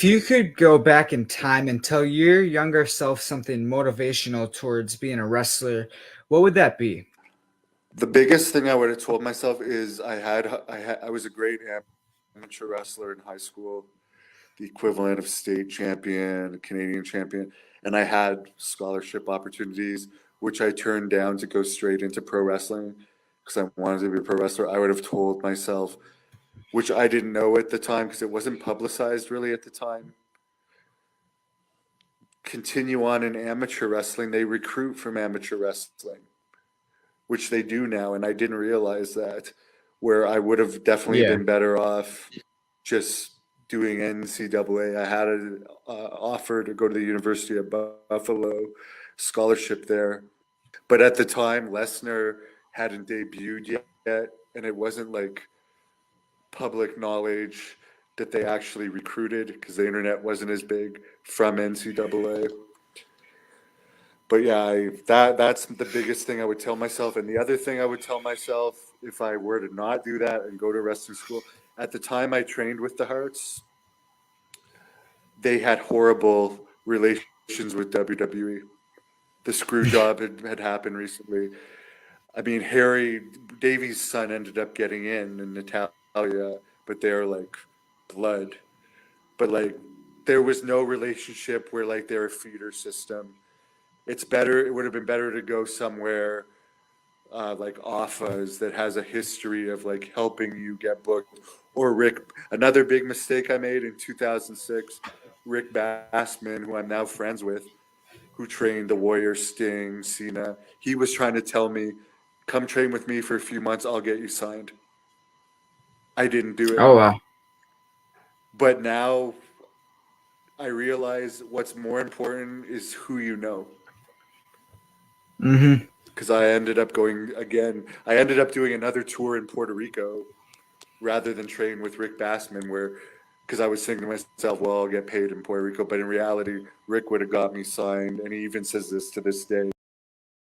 you could go back in time and tell your younger self something motivational towards being a wrestler, what would that be? The biggest thing I would have told myself is I was a great amateur wrestler in high school, the equivalent of state champion, Canadian champion, and I had scholarship opportunities, which I turned down to go straight into pro wrestling because I wanted to be a pro wrestler. I would have told myself, which I didn't know at the time because it wasn't publicized really at the time. Continue on in amateur wrestling. They recruit from amateur wrestling, which they do now, and I didn't realize that. Where I would have definitely Yeah. been better off just doing NCAA. I had an offer to go to the University of Buffalo, scholarship there, but at the time Lesnar hadn't debuted yet, and it wasn't like public knowledge that they actually recruited because the internet wasn't as big from NCAA. But yeah, that's the biggest thing I would tell myself. And the other thing I would tell myself if I were to not do that and go to wrestling school, at the time I trained with the Hearts, they had horrible relations with WWE. The screw job had happened recently. I mean, Harry Davies' son ended up getting in, and Natalia, but they're like blood. But like, there was no relationship where like they're a feeder system. It's better. It would have been better to go somewhere like Offa's that has a history of like helping you get booked. Or Rick. Another big mistake I made in 2006. Rick Bassman, who I'm now friends with, who trained the Warrior, Sting, Cena. He was trying to tell me, "Come train with me for a few months. I'll get you signed." I didn't do it. Oh, wow. But now I realize what's more important is who you know. Mm-hmm. Because I ended up going again. I ended up doing another tour in Puerto Rico rather than train with Rick Bassman, where because I was thinking to myself, well, I'll get paid in Puerto Rico. But in reality, Rick would have got me signed, and he even says this to this day.